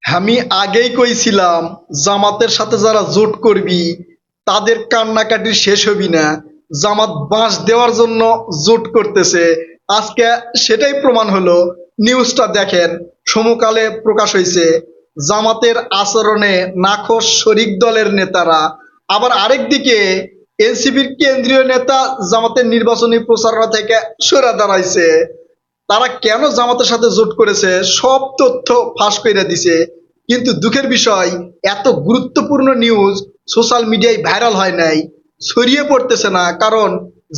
আমি আগেই কইছিলাম জামাতের সাথে যারা জোট করবি তাদের কান্নাকাটি শেষ হবি না। জামাত বাঁশ দেওয়ার জন্য জোট করতেছে। আজকে সেটাই প্রমাণ হলো। নিউজটা দেখেন, সমকালে প্রকাশ হয়েছে জামাতের আচরণে নাখোশ শরিক দলের নেতারা। আবার আরেকদিকে এনসিপির কেন্দ্রীয় নেতা জামাতের নির্বাচনী প্রচারণা থেকে সরে দাঁড়াইছে। তারা কেন জামাতের সাথে জোট করেছে সব তথ্য ফাঁস করে দিছে। কিন্তু দুঃখের বিষয়, এত গুরুত্বপূর্ণ নিউজ সোশ্যাল মিডিয়ায় ভাইরাল হয় নাই, ছড়িয়ে পড়তেছে না। কারণ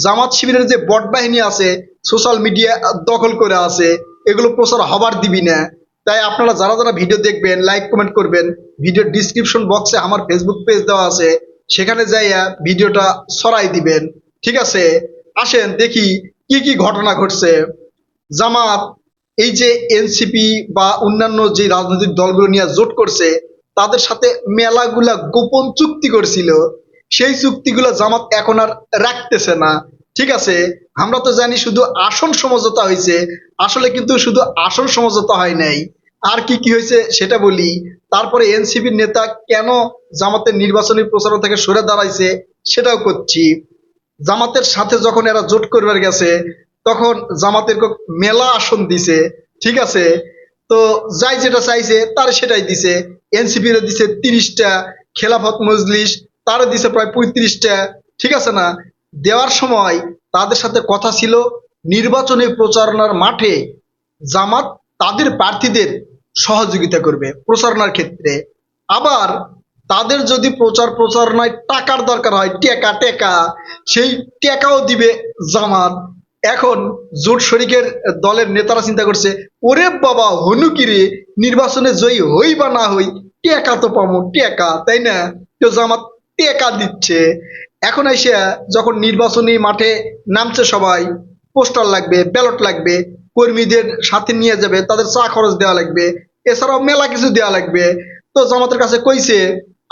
জামাত শিবিরের যে বট বাহিনী আছে সোশ্যাল মিডিয়া দখল করে আছে, এগুলো প্রচার হবার দিবি না। তাই আপনারা যারা যারা ভিডিও দেখবেন লাইক কমেন্ট করবেন। ভিডিও ডিসক্রিপশন বক্সে আমার ফেসবুক পেজ দেওয়া আছে, সেখানে যাইয়া ভিডিওটা ছড়াই দিবেন। ঠিক আছে, আসেন দেখি কি কি ঘটনা ঘটছে। জামাত এই যে এনসিপি বা অন্যান্য যে রাজনৈতিক দলগুলো নিয়ে জোট করছে, তাদের সাথে মেলাগুলা গোপন চুক্তি করছিল। সেই চুক্তিগুলো জামাত এখন আর রাখতেছে না। ঠিক আছে, আমরা তো জানি শুধু আসন সমঝোতা হয়েছে, আসলে কিন্তু শুধু আসন সমঝোতা হয় নাই, আর কি কি হয়েছে সেটা বলি। তারপরে এনসিপির নেতা কেন জামাতের নির্বাচনী প্রচারণা থেকে সরে দাঁড়াইছে সেটাও করছি। জামাতের সাথে যখন এরা জোট করবার গেছে, তখন জামাতের মেলা আসন দিছে। ঠিক আছে, তো যাই যেটা চাইছে তার সেটাই দিছে। এনসিপি রে দিছে 30টা, খেলাফত মজলিস তারে দিছে প্রায় 35টা। ঠিক আছে না? দেওয়ার সময় তাদের সাথে কথা ছিল নির্বাচনী প্রচারণার মাঠে জামাত তাদের প্রার্থীদের সহযোগিতা করবে প্রচারণার ক্ষেত্রে। আবার তাদের যদি প্রচার প্রচারণায় টাকার দরকার হয়, টেকা টেকা, সেই টেকাও দিবে জামাত। এখন জোট শরিকের দলের নেতারা চিন্তা করছে, ওরে বাবা হনু কিরে, নির্বাচনে জয়ী হই বা না হই, টেকা তো পাবো টেকা, তাই না? তো জামাত টেকা দিচ্ছে। এখন এসে যখন নির্বাচনী মাঠে নামছে সবাই, পোস্টার লাগবে, ব্যালট লাগবে, কর্মীদের সাথে নিয়ে যাবে, তাদের চা খরচ দেওয়া লাগবে, এছাড়াও মেলা কিছু দেওয়া লাগবে। তো জামাতের কাছে কইছে,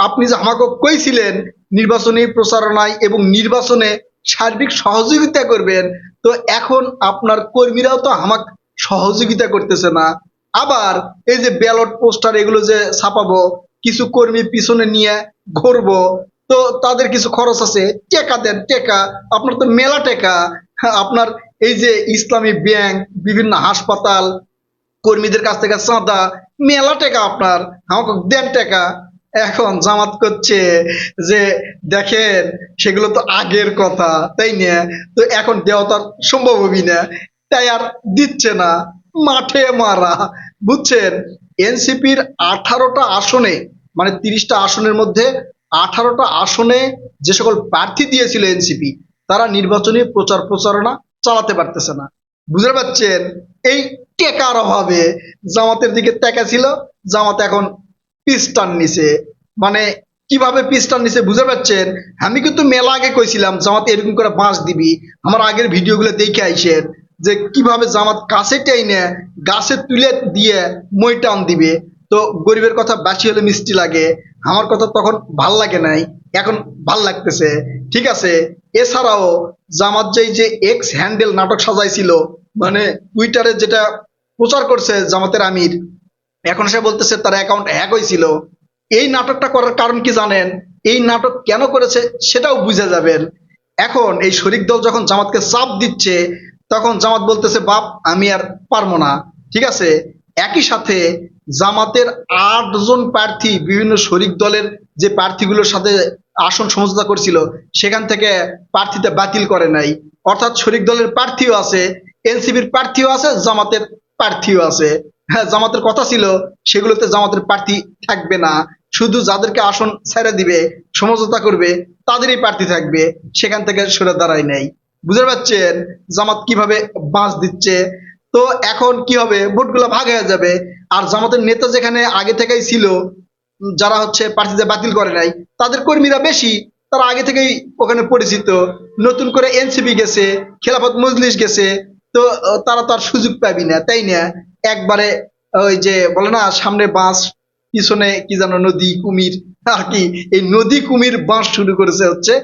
আপনি যে আমাকে কইছিলেন নির্বাচনী প্রচারণায় এবং নির্বাচনে সার্বিক সহযোগিতা করবেন, তো এখন আপনার কর্মীরাও তো আমাকে সহযোগিতা করতেছে না। আবার এই যে ব্যালট পোস্টার এগুলো যে ছাপাবো, কিছু কর্মী পিছনে নিয়ে ঘুরবো, তো তাদের কিছু খরচ আছে, টেকা দেন টেকা, আপনার তো মেলা টেকা। হ্যাঁ, আপনার এই যে ইসলামী ব্যাংক, বিভিন্ন হাসপাতাল, কর্মীদের কাছ থেকে চাঁদা, মেলা টাকা আপনার, আমাকে দেন টাকা। এখন জামাত করছে যে দেখেন সেগুলো তো আগের কথা, তাই না? তো এখন দেওয়া তো আর সম্ভব হবি না, তাই আর দিচ্ছে না। মাঠে মারা, বুঝছেন? এনসিপির 18টা আসনে, মানে 30টা আসনের মধ্যে 18টা আসনে যে সকল প্রার্থী দিয়েছিল এনসিপি, তারা নির্বাচনী প্রচার প্রচারণা চালাতে পারতেছে না। বুঝতে পারছেন? এই টেকার অভাবে জামাতের দিকে তাকা ছিল। জামাত এখন পিস্টান নিছে। মানে কিভাবে পিস্টান নিছে বুঝতে পারছেন? আমি কিন্তু মেলা আগে কইছিলাম জামাত এরকম করে বাঁশ দিবি। আমার আগের ভিডিওগুলো দেখে আইসেন যে কিভাবে জামাত গাছে টেনে গাছে তুলে দিয়ে মই টান দিবে। তো গরিবের কথা বাসি হলে মিষ্টি লাগে, আমার কথা তখন ভাল লাগে নাই, এখন ভাল লাগতেছে। ঠিক আছে, এছাড়াও জামাত যে এক্স হ্যান্ডেল নাটক সাজাইছিল, মানে টুইটারে যেটা প্রচার করছে জামাতের আমির, এখন সে বলতেছে তার অ্যাকাউন্ট হ্যাক হয়েছিল। এই নাটকটা করার কারণ কি জানেন? এই নাটক কেন করেছে সেটাও বুঝে যাবেন। এখন এই শরিক দল যখন জামাতকে চাপ দিচ্ছে, তখন জামাত বলতেছে বাপ আমি আর পারবো না। ঠিক আছে, একই সাথে জামাতের 8 জন প্রার্থী বিভিন্ন শরিক দলের যে প্রার্থীগুলোর সাথে আসন সমঝোতা করছিল, সেখান থেকে প্রার্থীতে বাতিল করে নাই। অর্থাৎ শরিক দলের প্রার্থীও আছে, এনসিপির প্রার্থীও আছে, জামাতের প্রার্থীও আছে। হ্যাঁ, জামাতের কথা ছিল সেগুলোতে জামাতের প্রার্থী থাকবে না, শুধু যাদেরকে আসন ছেড়ে দিবে, সমঝোতা করবে, তাদেরই প্রার্থী থাকবে। সেখান থেকে সরে দাঁড়ায় নাই। বুঝতে পারছেন জামাত কিভাবে বাঁশ দিচ্ছে? তো এখন কি হবে, ভোটগুলো ভাগ হয়ে যাবে। আর জামাতের নেতা যেখানে আগে থেকেই ছিল, যারা হচ্ছে প্রার্থীদের বাতিল করে নাই, তাদের কর্মীরা বেশি, তারা আগে থেকেই ওখানে পরিচিত। নতুন করে এনসিপি গেছে, খেলাফত মজলিস গেছে, তো তারা তো আর সুযোগ পাবি না, তাই না? একবারে ওই যে বলে না সামনে বাঁশ, পিছনে কি যেন নদী কুমির, আর কি এই নদী কুমির বাঁশ শুরু করেছে হচ্ছে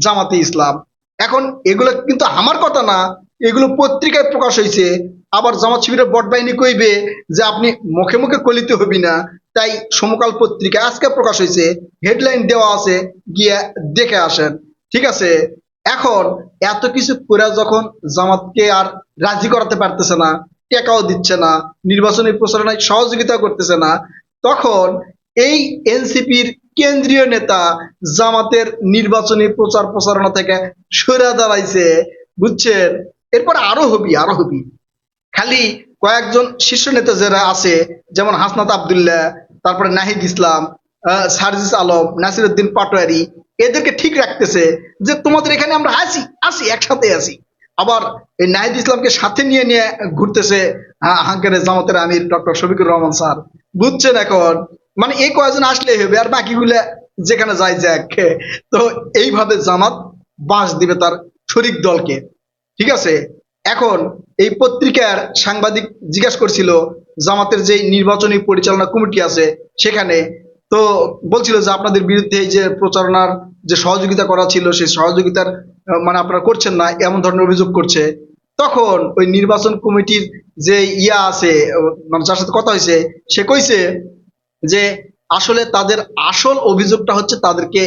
জামাতে ইসলাম। এখন এগুলো কিন্তু আমার কথা না, এগুলো পত্রিকায় প্রকাশ হয়েছে। আবার জামাত শিবিরের বট বাহিনী কইবে যে আপনি মুখে মুখে কলিতে হবি না, তাই সমকাল পত্রিকা আজকে প্রকাশ হয়েছে, হেডলাইন দেওয়া আছে, গিয়ে দেখে আসেন। ঠিক আছে, এখন এত কিছু করে যখন জামাতকে আর রাজি করাতে পারতেছে না, টেকাও দিচ্ছে না, নির্বাচনী প্রচারণায় সহযোগিতা করতেছে না, তখন এই এনসিপির কেন্দ্রীয় নেতা জামাতের নির্বাচনী প্রচার প্রচারণা থেকে সরে দাঁড়াইছে, বুঝছেন? এরপর আরো হবি, আরো হবি। খালি কয়েকজন শীর্ষ নেতা যারা আছে, যেমন হাসনাত আব্দুল্লাহ, তারপরে নাহিদ ইসলাম, সার্জিস আলম, নাসিরউদ্দিন পাটোয়ারি, এদেরকে ঠিক রাখতেছে যে তোমাদের এখানে আমরা আসি আসি একসাথে আসি। আবার এই নাহিদ ইসলামকে সাথে নিয়ে নিয়ে ঘুরতেছে হাঙ্কারের জামাতের আমির ডক্টর শফিকুর রহমান স্যার, বুঝছেন? এখন মানে এই কয়েকজন আসলেই হবে, আর বাকিগুলা যেখানে যায় যাক। তো এইভাবে জামাত বাঁশ দিবে তার শরিক দলকে। ঠিক আছে, এখন এই পত্রিকার সাংবাদিক জিজ্ঞাসা করছিল জামাতের যে নির্বাচনী পরিচালনা কমিটি আছে সেখানে, তো বলছিল যে আপনাদের বিরুদ্ধে এই যে প্রচারণার যে সহযোগিতা করা ছিল সেই সহযোগিতার মানে আপনারা করছেন না, এমন ধরনের অভিযোগ করছে। তখন ওই নির্বাচন কমিটির যে ইয়া আছে, মানে যার সাথে কথা হয়েছে, সে কইছে যে আসলে তাদের আসল অভিযোগটা হচ্ছে তাদেরকে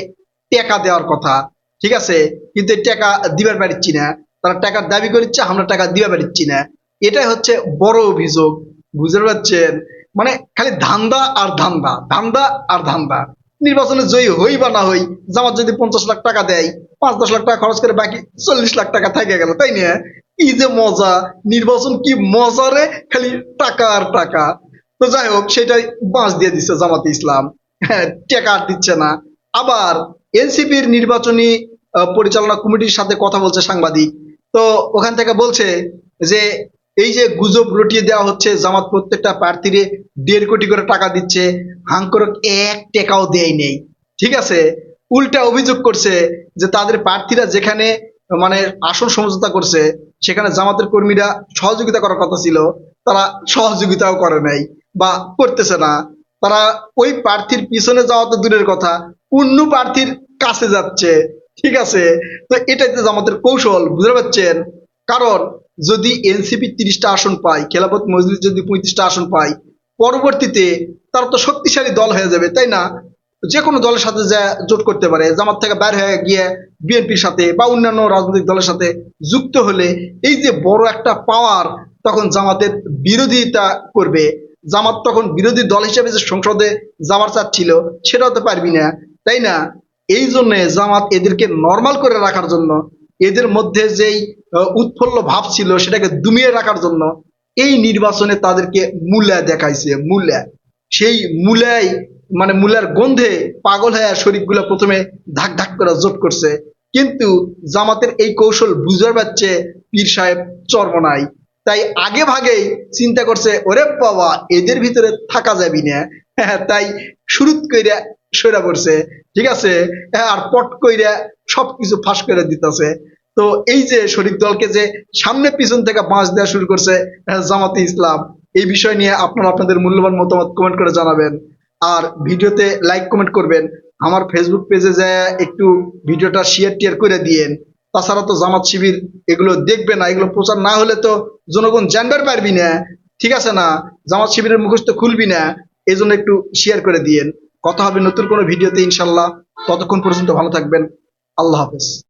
টাকা দেওয়ার কথা। ঠিক আছে, কিন্তু এই টাকা দিবার পারছি না, তারা টাকার দাবি করছে, আমরা টাকা দিবার পারছি না। এটাই হচ্ছে বড় অভিযোগ, বুঝতে পারছেন? মানে খালি ধান্দা আর ধান্দা, ধান্দা আর ধান্দা। নির্বাচনে জয়ী হই বা না হই, জামাত যদি 50 লাখ টাকা দেয়, 5-10 লাখ টাকা খরচ করে বাকি 40 লাখ টাকা থেকে গেল, তাই না? কি যে মজা, নির্বাচন কি মজা রে, খালি টাকা আর টাকা। তো যাই হোক, সেটাই বাঁশ দিয়ে দিচ্ছে জামাতে ইসলাম। হ্যাঁ, টাকা আর দিচ্ছে না। আবার এনসিপির নির্বাচনী পরিচালনা কমিটির সাথে কথা বলছে সাংবাদিক, তো ওখান থেকে বলছে যে এই যে গুজব রটিয়ে দেওয়া হচ্ছে জামাত প্রত্যেকটা প্রার্থীরে 1.5 কোটি করে টাকা দিচ্ছে, হাঙ্করক 1 টাকাও দেয় নেই। ঠিক আছে, উল্টা অভিযোগ করছে যে তাদের প্রার্থীরা যেখানে মানে আসন সমঝোতা করছে সেখানে জামাতের কর্মীরা সহযোগিতা করার কথা ছিল, তারা সহযোগিতাও করে নাই বা করতেছে না। তারা ওই প্রার্থীর পিছনে যাওয়া তো দূরের কথা, অন্য প্রার্থীর কাছে যাচ্ছে। ঠিক আছে, তো এটাই তো জামাতের কৌশল, বুঝতে পারছেন? কারণ যদি এনসিপি 30টা আসন পায়, খেলাফত মজলিস যদি 35টা আসন পায়, পরবর্তীতে তারা তো শক্তিশালী দল হয়ে যাবে, তাই না? যে কোনো দলের সাথে যা জোট করতে পারে, জামাত থেকে বাইর হয়ে গিয়ে বিএনপির সাথে বা অন্যান্য রাজনৈতিক দলের সাথে যুক্ত হলে এই যে বড় একটা পাওয়ার, তখন জামাতের বিরোধিতা করবে। জামাত তখন বিরোধী দল হিসেবে যে সংসদে যাওয়ার চাচ্ছিল সেটাও তো পারবি না, তাই না? এই জন্য জামাত এদেরকে নর্মাল করে রাখার জন্য, এদের মধ্যে যেই উৎফুল্ল ভাব ছিল সেটাকে দমিয়ে রাখার জন্য এই নির্বাচনে তাদেরকে মূল্যা দেখাইছে, মূল্যা। সেই মূল্যায় মানে মূল্যার গন্ধে পাগল হয়ে শরীফগুলো প্রথমে ধাক ধাক করে জোট করছে, কিন্তু জামাতের এই কৌশল বুঝতে পারছে পীর সাহেব চরমনাই, তাই আগে ভাগেই চিন্তা করছে ওরে বাবা এদের ভিতরে থাকা যাবি না। হ্যাঁ, তাই শুরুত কইরা সইরা পড়ছে। ঠিক আছে, হ্যাঁ, আর পট কইরা সবকিছু ফাঁস করে দিতেছে। তো এই যে শরিক দলকে যে সামনে পিছন থেকে বাঁশ দেওয়া শুরু করছে জামাতে ইসলাম, এই বিষয় নিয়ে আপনারা আপনাদের মূল্যবান মতামত কমেন্ট করে জানাবেন। আর ভিডিওতে লাইক কমেন্ট করবেন। আমার ফেসবুক পেজে যায় একটু ভিডিওটা শেয়ার টিয়ার করে দিয়েন। তাছাড়া তো জামাত শিবির এগুলো দেখবে না, এগুলো প্রচার না হলে তো জনগণ জানবার পারবি না। ঠিক আছে না, জামাত শিবিরের মুখোশ তো খুলবি না, এই জন্য একটু শেয়ার করে দিয়েন। কথা হবে নতুন কোনো ভিডিওতে ইনশাল্লাহ। ততক্ষণ পর্যন্ত ভালো থাকবেন। আল্লাহ হাফেজ।